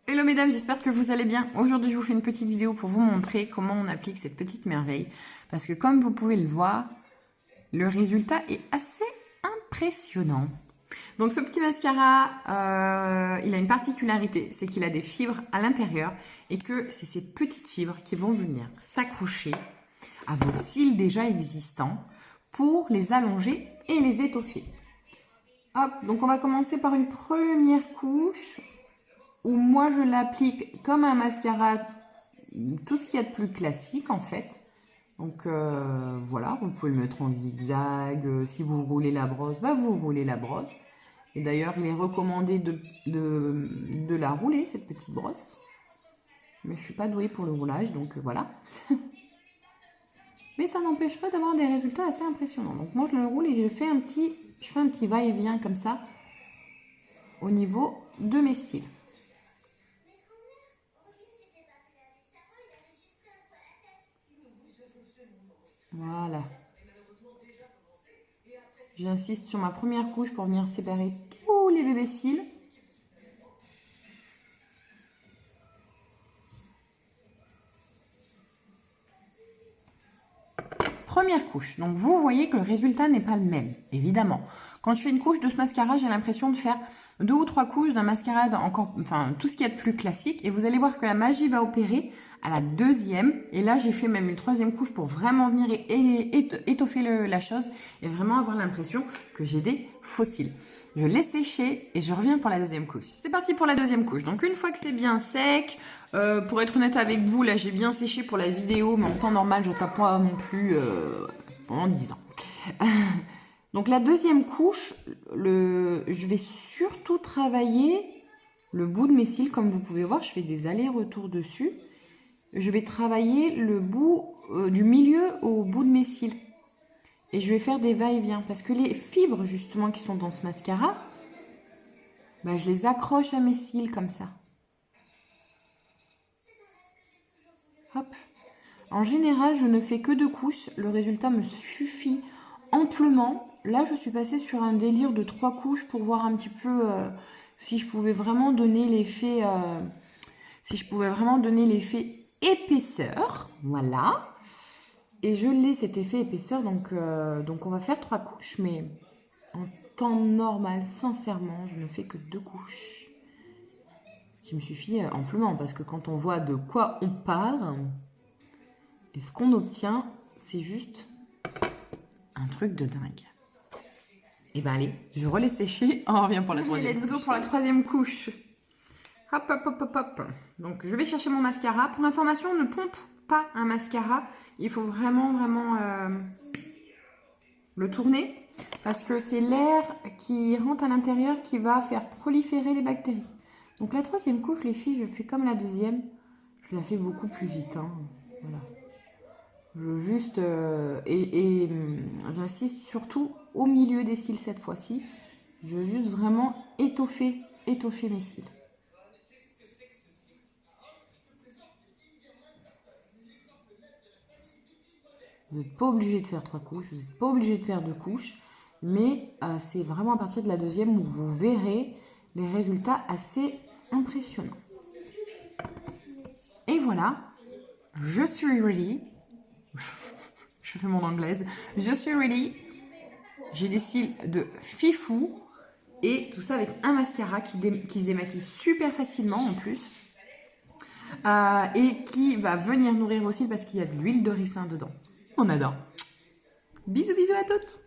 Hello mesdames, j'espère que vous allez bien. Aujourd'hui, je vous fais une petite vidéo pour vous montrer comment on applique cette petite merveille. Parce que comme vous pouvez le voir, le résultat est assez impressionnant. Donc ce petit mascara, il a une particularité, c'est qu'il a des fibres à l'intérieur et que c'est ces petites fibres qui vont venir s'accrocher à vos cils déjà existants pour les allonger et les étoffer. Hop, donc on va commencer par une première couche où moi je l'applique comme un mascara, tout ce qu'il y a de plus classique en fait. Donc voilà, vous pouvez le mettre en zigzag, si vous roulez la brosse, bah vous roulez la brosse. Et d'ailleurs il est recommandé de la rouler cette petite brosse. Mais je suis pas douée pour le roulage, donc voilà. Mais ça n'empêche pas d'avoir des résultats assez impressionnants. Donc moi je le roule et je fais un petit va-et-vient comme ça au niveau de mes cils. Voilà. J'insiste sur ma première couche pour venir séparer tous les bébés cils. Première couche. Donc vous voyez que le résultat n'est pas le même, évidemment. Quand je fais une couche de ce mascara, j'ai l'impression de faire 2 ou 3 couches d'un mascara tout ce qu'il y a de plus classique. Et vous allez voir que la magie va opérer à la deuxième. Et là, j'ai fait même une troisième couche pour vraiment venir étoffer la chose et vraiment avoir l'impression que j'ai des faux cils. Je laisse sécher et je reviens pour la deuxième couche. C'est parti pour la deuxième couche. Donc une fois que c'est bien sec, pour être honnête avec vous, là j'ai bien séché pour la vidéo, mais en temps normal je ne tape pas non plus pendant 10 ans. Donc la deuxième couche, je vais surtout travailler le bout de mes cils. Comme vous pouvez voir, je fais des allers-retours dessus. Je vais travailler le bout du milieu au bout de mes cils. Et je vais faire des va-et-vient parce que les fibres justement qui sont dans ce mascara, bah, je les accroche à mes cils comme ça. Hop. En général, je ne fais que 2 couches. Le résultat me suffit amplement. Là, je suis passée sur un délire de 3 couches pour voir un petit peu si je pouvais vraiment donner l'effet épaisseur. Voilà. Et je l'ai cet effet épaisseur, donc on va faire 3 couches, mais en temps normal, sincèrement, je ne fais que 2 couches. Ce qui me suffit amplement, parce que quand on voit de quoi on part, et ce qu'on obtient, c'est juste un truc de dingue. Et ben allez, je relaisse sécher, on revient pour la troisième couche. Let's go pour la troisième couche. Hop, hop, hop, hop, hop. Donc je vais chercher mon mascara. Pour information, on ne pompe pas un mascara. Il faut vraiment le tourner parce que c'est l'air qui rentre à l'intérieur qui va faire proliférer les bactéries. Donc la troisième couche, les filles, je fais comme la deuxième. Je la fais beaucoup plus vite. Hein. Voilà. J'insiste surtout au milieu des cils cette fois-ci. Je veux juste vraiment étoffer mes cils. Vous n'êtes pas obligé de faire 3 couches, vous n'êtes pas obligé de faire 2 couches, mais c'est vraiment à partir de la deuxième où vous verrez les résultats assez impressionnants. Et voilà, je suis ready. Je fais mon anglaise. Je suis ready. J'ai des cils de fifou et tout ça avec un mascara qui se démaquille super facilement en plus. Et qui va venir nourrir vos cils parce qu'il y a de l'huile de ricin dedans. On adore. Bisous, bisous à toutes.